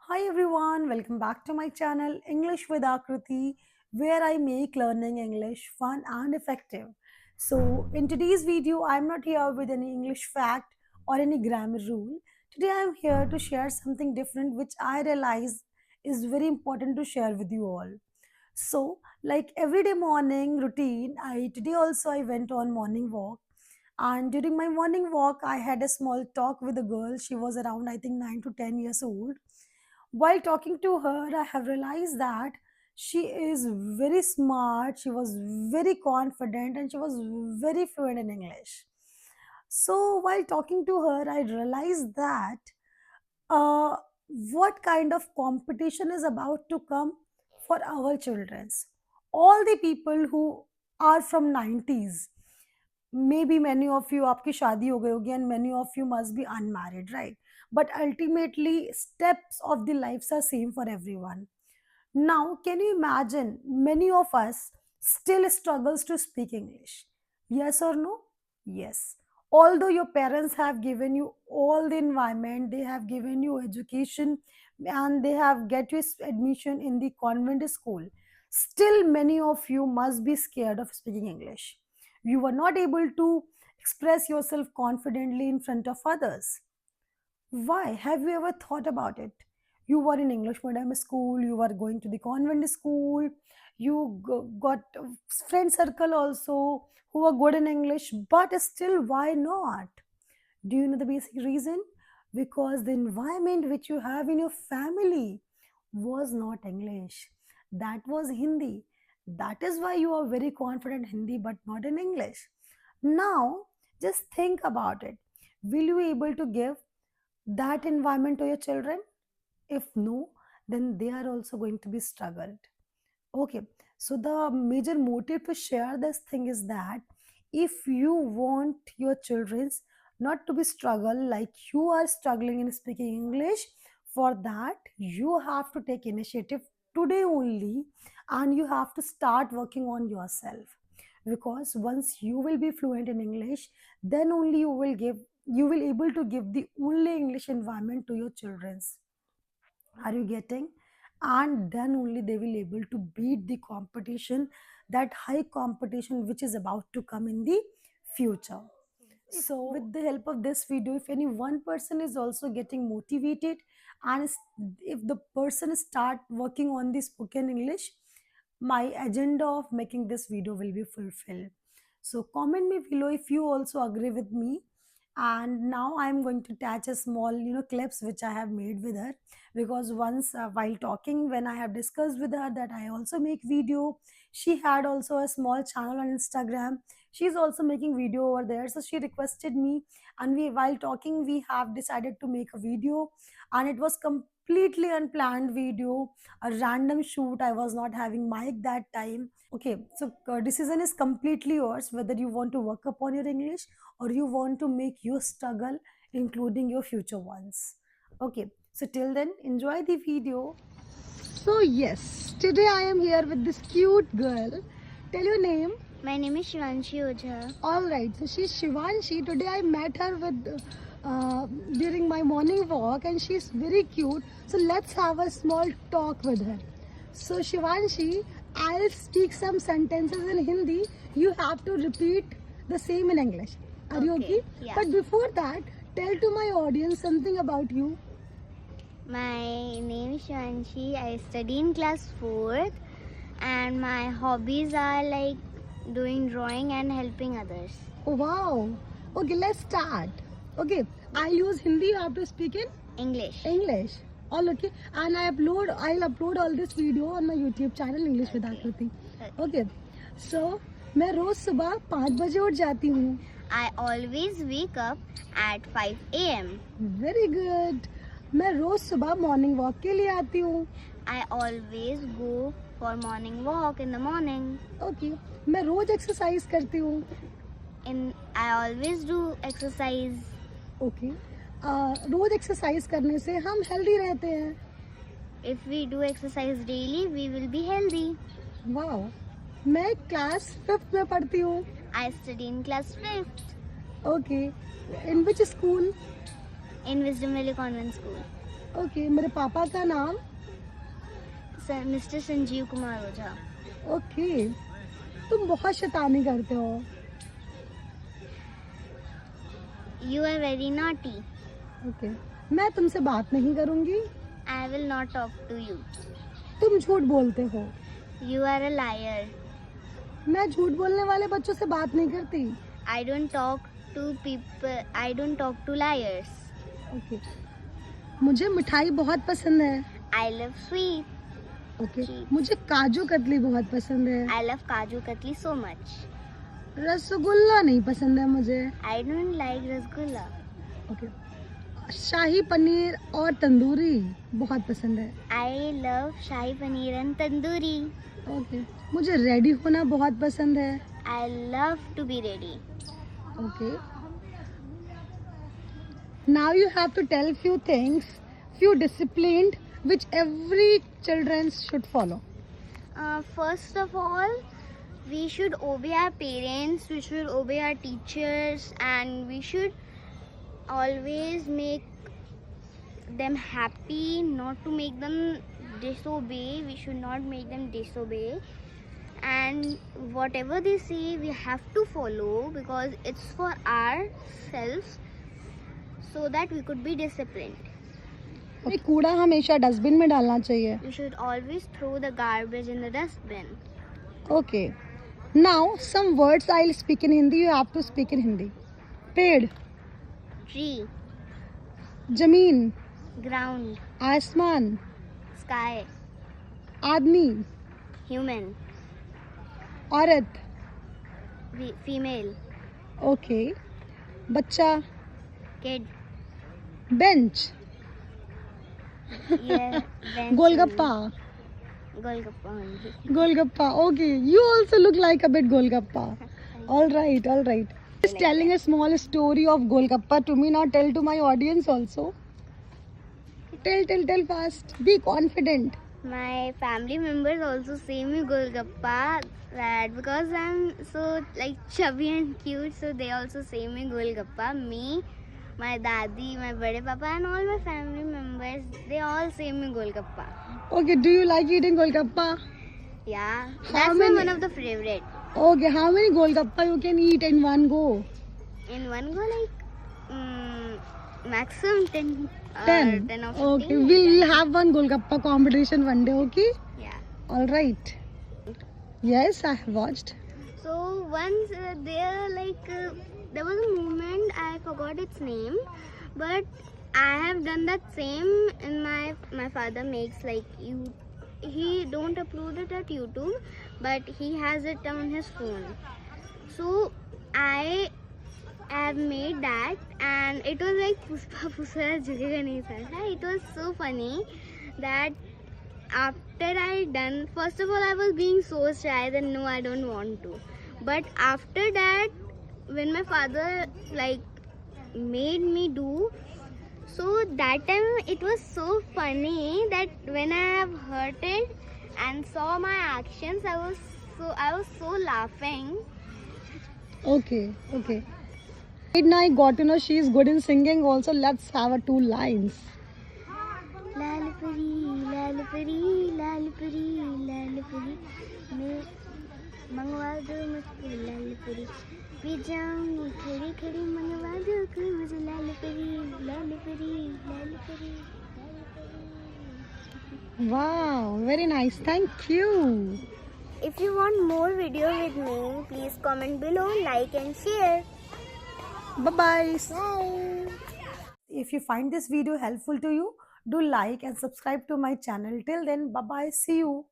Hi everyone, welcome back to my channel English with Akriti, where I make learning English fun and effective. So, in today's video, I'm not here with any English fact or any grammar rule. Today, I'm here to share something different which I realize is very important to share with you all. So, like everyday morning routine, I today also I went on morning walk, and during my morning walk I had a small talk with a girl. She was around I think 9 to 10 years old. While talking to her, I have realized that she is very smart, she was very confident, and she was very fluent in English. So, while talking to her, I realized that uh, what kind of competition is about to come for our childrens. All the people who are from 90s, maybe many of you आपकी शादी हो गई होगी and many of you must be unmarried, right? But ultimately steps of the lives are same for everyone. Now, can you imagine many of us still struggles to speak English? Yes or no? Yes. Although your parents have given you all the environment, they have given you education, and they have get you admission in the convent school, still many of you must be scared of speaking English. You were not able to express yourself confidently in front of others. Why? Have you ever thought about it? You were in English medium school, you were going to the convent school, you got a friend circle also who were good in English, but still, why not? Do you know the basic reason? Because the environment which you have in your family was not English. That was Hindi. That is why you are very confident in Hindi but not in English. Now, just think about it. Will you able to give that environment to your children? If no, then they are also going to be struggled. Okay, so the major motive to share this thing is that if you want your children not to be struggle like you are struggling in speaking English, for that you have to take initiative today only, and you have to start working on yourself. Because once you will be fluent in English, then only you will able to give the only English environment to your children's. Are you getting? And then only they will able to beat the competition, that high competition which is about to come in the future. So with the help of this video, if any one person is also getting motivated, and if the person start working on the spoken English, my agenda of making this video will be fulfilled. So comment me below if you also agree with me. And now I'm going to attach a small clips which I have made with her, because once while talking, when I have discussed with her that I also make video, she had also a small channel on Instagram. She's also making video over there, so she requested me, and we while talking we have decided to make a video. And it was completely unplanned video, a random shoot. I was not having mic that time. Okay, so decision is completely yours, whether you want to work upon your English or you want to make your struggle including your future ones. Okay, so till then, enjoy the video. So yes, today I am here with this cute girl. Tell your name. My name is Shivanshi Ojha. All right, so she's Shivanshi. Today I met her with during my morning walk, and she's very cute. So let's have a small talk with her. So Shivanshi, I'll speak some sentences in Hindi. You have to repeat the same in English. Are you Okay, okay? yeah. But before that, tell to my audience something about you. My name is Shivanshi. I study in class 4th, and my hobbies are like doing drawing and helping others. Oh wow. Okay, let's start. Okay, I'll use Hindi. You have to speak in English. English. All okay. And I'll upload all this video on my YouTube channel English with Okay. Akriti. Okay. So मैं रोज सुबह 5 बजे उठ जाती हूँ. I always wake up at 5 a.m. Very good. मैं रोज सुबह morning walk के लिए आती हूँ. I always go for morning walk in the morning. Okay. मैं रोज एक्सरसाइज करती हूँ. I always do exercise. Okay. रोज एक्सरसाइज करने से हम हेल्दी रहते हैं. If we do exercise daily, we will be healthy. Wow. मैं क्लास 5th में पढ़ती हूँ. I study in class 5th okay. In which school? in Wisdom Valley Convent School. Okay, मेरे पापा का नाम? Mr. Sanjeev Kumar Ojha. Okay, तुम बहुत शैतानी करते हो। You are very naughty. Okay, मैं तुमसे बात नहीं करूंगी। I will not talk to you. तुम झूठ बोलते हो। You are a liar. मैं झूठ बोलने वाले बच्चों से बात नहीं करती। I don't talk to people. I don't talk to liars. Okay, मुझे मिठाई बहुत पसंद है। I love sweet. ओके, ठीक। मुझे काजू कतली बहुत पसंद है। I love Kaju Katli so much. Rasgulla नहीं पसंद है मुझे। I don't like rasgulla. Okay, shahi paneer और तंदूरी बहुत पसंद है। I love Shahi Paneer and Tandoori. Okay, मुझे रेडी होना बहुत पसंद है। I love to be ready. Okay, now you have to tell few things, few disciplined which every children should follow. First of all, we should obey our parents, we should obey our teachers, and we should always make them happy, not to make them disobey. We should not make them disobey. And whatever they say, we have to follow because it's for ourselves so that we could be disciplined. Okay, कूड़ा हमेशा dustbin में डालना चाहिए। We should always throw the garbage in the dustbin. Okay, now some words I will speak in Hindi, you have to speak in Hindi. पेड़, Tree, जमीन, ground, आसमान, sky, आदमी, human, औरत। female, ओके, बच्चा, kid, bench, yeah, bench golgappa, only. Golgappa only. Golgappa. Okay, you also look like a bit golgappa. All right, all right. Just telling a small story of golgappa to me. Now tell to my audience also. Tell fast. Be confident. My family members also say me Golgappa, that because I'm so like chubby and cute, so they also say me Golgappa. Me, my dadi, my bade papa, and all my family members, they all say me Golgappa. Okay, do you like eating golgappa? Yeah, How that's my many- one of the favorite. Okay, how many golgappa you can eat in one go? In one go, like maximum 10. 10. 10 or 15. Okay, we'll have one golgappa competition one day. Okay. Yeah. All right. Yes, I have watched. So once there was a movement, I forgot its name, but I have done that same in my father makes like he don't upload it at YouTube, but he has it on his phone. So I have made that, and it was like Pushpa Pusara Jhugega Nahi Sar. It was so funny that after I done, first of all I was being so shy that no, I don't want to. But after that, when my father like made me do, so that time it was so funny that when I have heard it and saw my actions, I was so laughing. Okay, okay. Right now I got to know she is good in singing also. Let's have a 2 lines. लाल परी लाल परी लाल परी लाल परी, मैं मंगवा दो मुझको लाल परी, मैं जाऊंगी खड़ी खड़ी मंगवा दो कोई मुझे लाल परी लाल परी लाल परी लाल परी. Wow, very nice. Thank you. If you want more video with me, please comment below, like and share. Bye-bye. Bye. If you find this video helpful to you, do like and subscribe to my channel. Till then, bye-bye. See you.